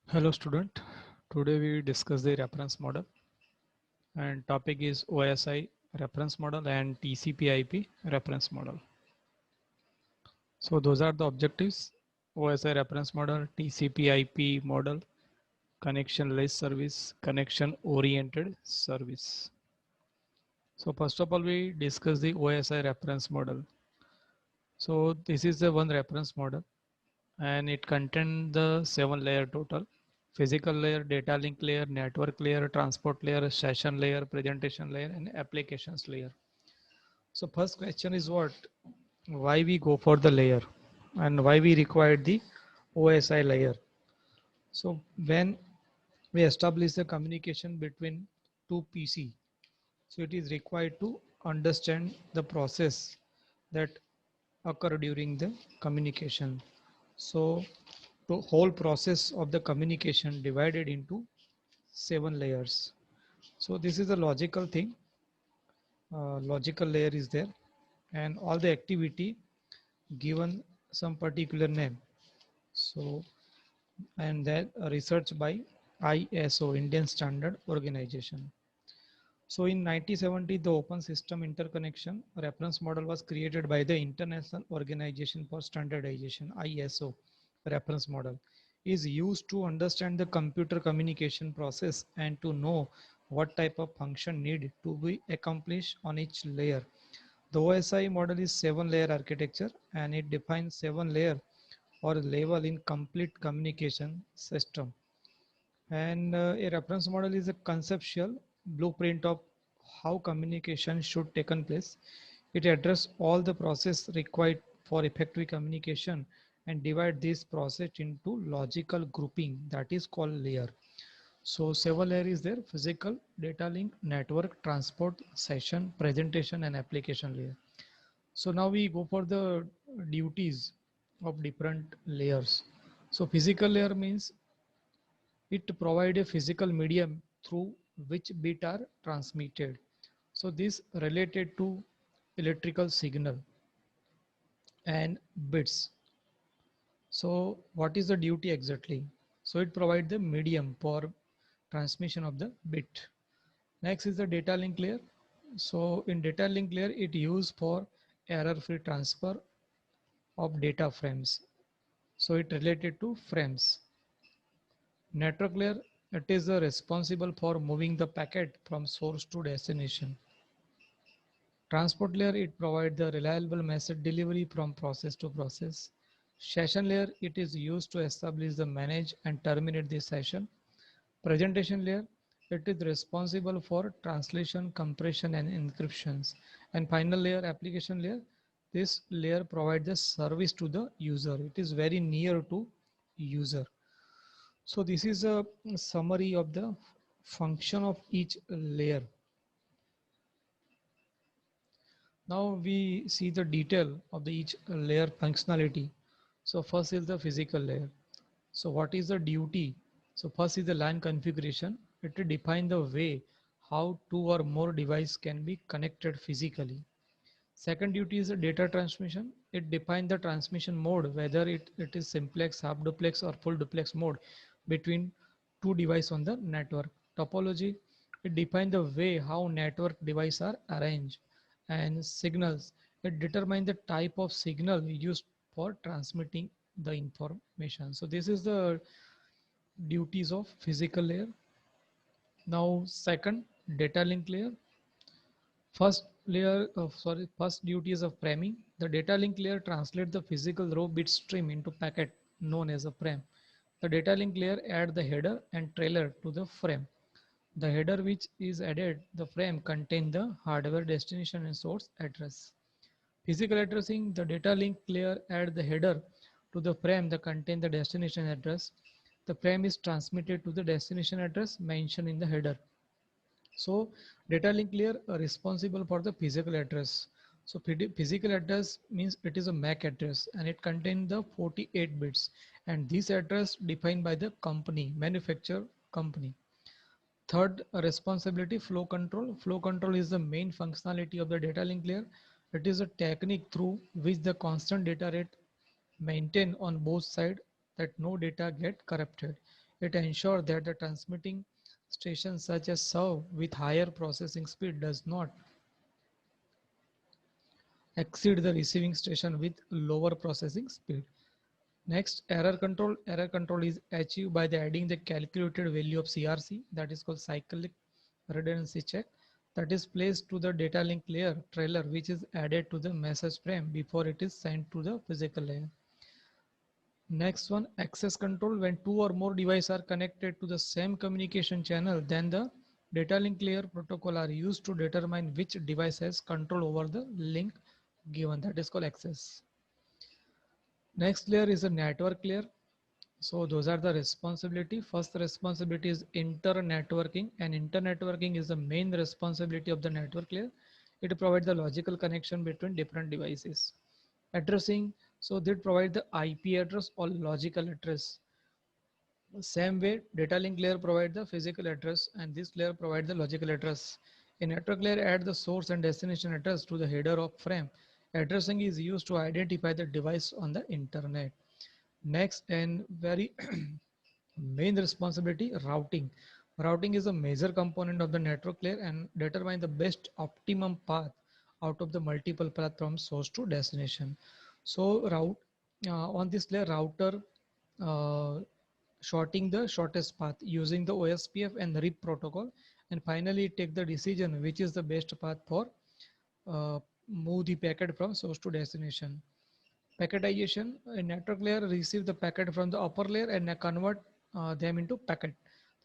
Hello student, today we discuss the reference model and topic is OSI reference model and TCP IP reference model. So those are the objectives: OSI reference model, TCP IP model, connection-less service, connection-oriented service. So first of all, we discuss the OSI reference model. So this is the one reference model and it contains the 7 layer total: physical layer, data link layer, network layer, transport layer, session layer, presentation layer, and applications layer. So first question is what? Why we go for the layer and why we require the OSI layer? So when we establish the communication between two PC, so it is required to understand the process that occur during the communication. So the whole process of the communication divided into 7 layers. So this is a logical thing. Logical layer is there, and all the activity given some particular name. So and that research by ISO, Indian Standard Organization. So in 1970, the Open System Interconnection reference model was created by the International Organization for Standardization, ISO reference model is used to understand the computer communication process and to know what type of function need to be accomplished on each layer. The OSI model is 7 layer architecture and it defines 7 layer or level in complete communication system. And a reference model is a conceptual blueprint of how communication should taken place. It addresses all the process required for effective communication and divide this process into logical grouping that is called layer. So 7 layer is there: physical, data link, network, transport, session, presentation, and application layer. So now we go for the duties of different layers. So physical layer means it provides a physical medium through which bits are transmitted. So this related to electrical signal and bits. So what is the duty exactly? So it provides the medium for transmission of the bit. Next is the data link layer. So in data link layer, it used for error-free transfer of data frames. So it related to frames. Network layer, it is responsible for moving the packet from source to destination. Transport layer, it provides the reliable message delivery from process to process. Session layer, it is used to establish the manage and terminate the session. Presentation layer, it is responsible for translation, compression, and encryptions. And final layer, application layer, this layer provides the service to the user. It is very near to user. So this is a summary of the function of each layer. Now we see the detail of the each layer functionality. So first is the physical layer. So what is the duty? So first is the LAN configuration. It will define the way how two or more devices can be connected physically. Second duty is the data transmission. It defines the transmission mode, whether it is simplex, half duplex or full duplex mode between two devices on the network. Topology, it defines the way how network devices are arranged. And signals, it determines the type of signal used for transmitting the information. So this is the duties of physical layer. Now second, data link layer. First duty is of framing. The data link layer translates the physical raw bit stream into packet known as a frame. The data link layer adds the header and trailer to the frame. The header which is added the frame contain the hardware destination and source address. Physical addressing, the data link layer add the header to the frame that contain the destination address. The frame is transmitted to the destination address mentioned in the header. So data link layer are responsible for the physical address. So physical address means it is a MAC address and it contains the 48 bits, and this address defined by the company, manufacturer company. Third, responsibility flow control. Flow control is the main functionality of the data link layer. It is a technique through which the constant data rate maintained on both sides that no data get corrupted. It ensures that the transmitting station such as serve with higher processing speed does not exceed the receiving station with lower processing speed. Next, error control. Error control is achieved by the adding the calculated value of CRC, that is called cyclic redundancy check, that is placed to the data link layer trailer, which is added to the message frame before it is sent to the physical layer. Next one, access control. When two or more devices are connected to the same communication channel, then the data link layer protocol are used to determine which device has control over the link given, that is called access. Next layer is a network layer. So those are the responsibility. First responsibility is inter-networking, and inter-networking is the main responsibility of the network layer. It provides the logical connection between different devices. Addressing, so they provide the IP address or logical address. Same way, data link layer provide the physical address, and this layer provide the logical address. A network layer add the source and destination address to the header of frame. Addressing is used to identify the device on the internet. Next, and very main responsibility, routing. Routing is a major component of the network layer and determine the best optimum path out of the multiple path from source to destination. So route on this layer, router uh, shorting the shortest path using the OSPF and the RIP protocol, and finally take the decision which is the best path for move the packet from source to destination. Packetization, a network layer receive the packet from the upper layer and convert them into packet.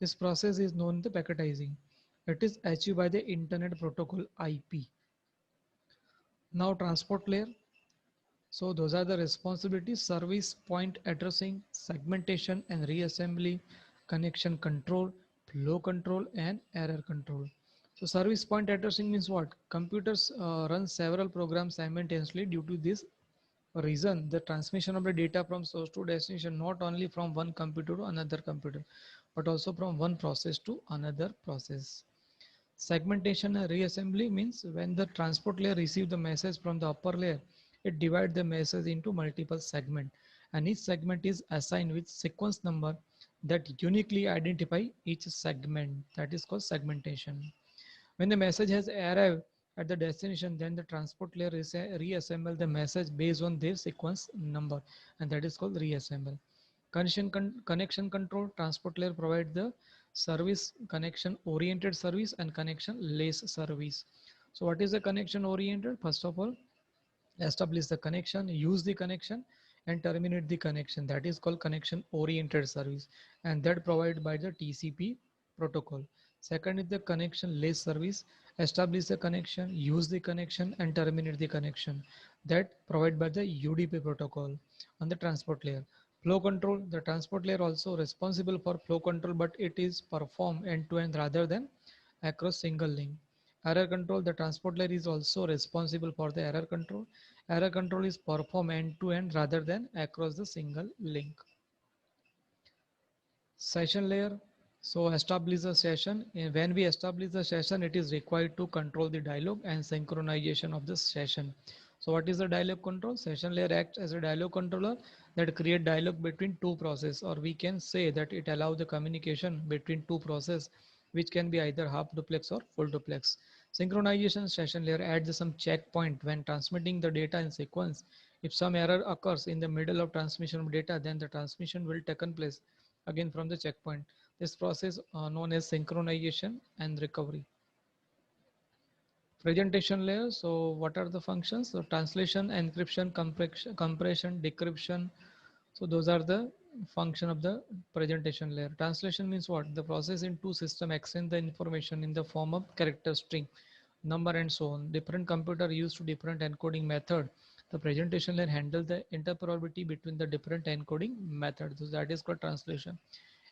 This process is known as the packetizing. It is achieved by the internet protocol IP. Now transport layer. So those are the responsibilities: service point addressing, segmentation and reassembly, connection control, flow control and error control. So service point addressing means what? Computers run several programs simultaneously. Due to this reason, the transmission of the data from source to destination not only from one computer to another computer, but also from one process to another process. Segmentation and reassembly means when the transport layer receives the message from the upper layer, it divides the message into multiple segments, and each segment is assigned with sequence number that uniquely identify each segment. That is called segmentation. When the message has arrived at the destination, then the transport layer reassemble the message based on their sequence number, and that is called reassemble. Connection control, transport layer provide the service connection oriented service and connection less service. So what is the connection oriented? First of all, establish the connection, use the connection, and terminate the connection. That is called connection oriented service, and that provided by the TCP protocol. Second is the connection less service, establish the connection, use the connection, and terminate the connection. That provided by the UDP protocol on the transport layer. Flow control, the transport layer also responsible for flow control, but it is performed end to end rather than across single link. Error control, the transport layer is also responsible for the error control. Error control is performed end to end rather than across the single link. Session layer, so establish a session. When we establish the session, it is required to control the dialog and synchronization of the session. So what is the dialog control? Session layer acts as a dialog controller that create dialog between two processes, or we can say that it allows the communication between two processes, which can be either half duplex or full duplex. Synchronization, session layer adds some checkpoint when transmitting the data in sequence. If some error occurs in the middle of transmission of data, then the transmission will take place again from the checkpoint. This process known as synchronization and recovery. Presentation layer. So what are the functions? So translation, encryption, compression, decryption. So those are the function of the presentation layer. Translation means what? The process in two system exchange the information in the form of character string, number and so on. Different computer used different encoding method. The presentation layer handle the interoperability between the different encoding methods. So that is called translation.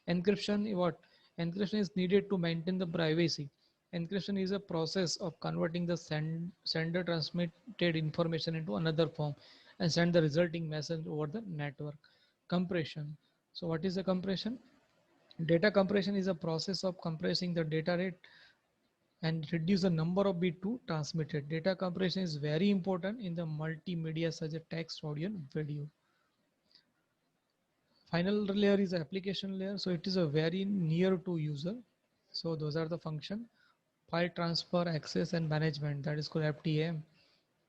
Encryption, what? Encryption is needed to maintain the privacy. Encryption is a process of converting the sender transmitted information into another form and send the resulting message over the network. Compression. So what is the compression? Data compression is a process of compressing the data rate and reduce the number of bit to transmitted. Data compression is very important in the multimedia such as text, audio, and video. Final layer is application layer. So it is a very near to user. So those are the function: file transfer, access, and management. That is called FTM.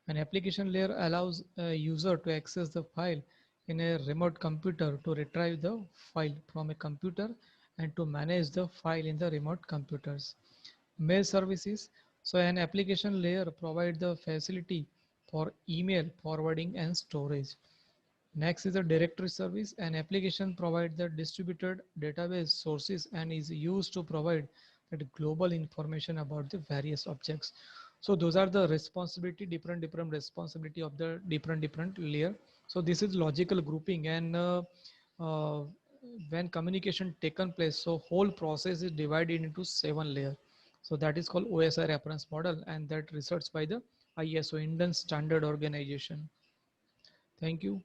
An application layer allows a user to access the file in a remote computer, to retrieve the file from a computer, and to manage the file in the remote computers. Mail services. So an application layer provides the facility for email forwarding and storage. Next is the directory service. An application provides the distributed database sources and is used to provide that global information about the various objects. So those are the responsibility, different responsibility of the different layer. So this is logical grouping, and uh, when communication taken place, so whole process is divided into 7 layers. So that is called OSI reference model, and that research by the ISO, Indian Standard Organization. Thank you.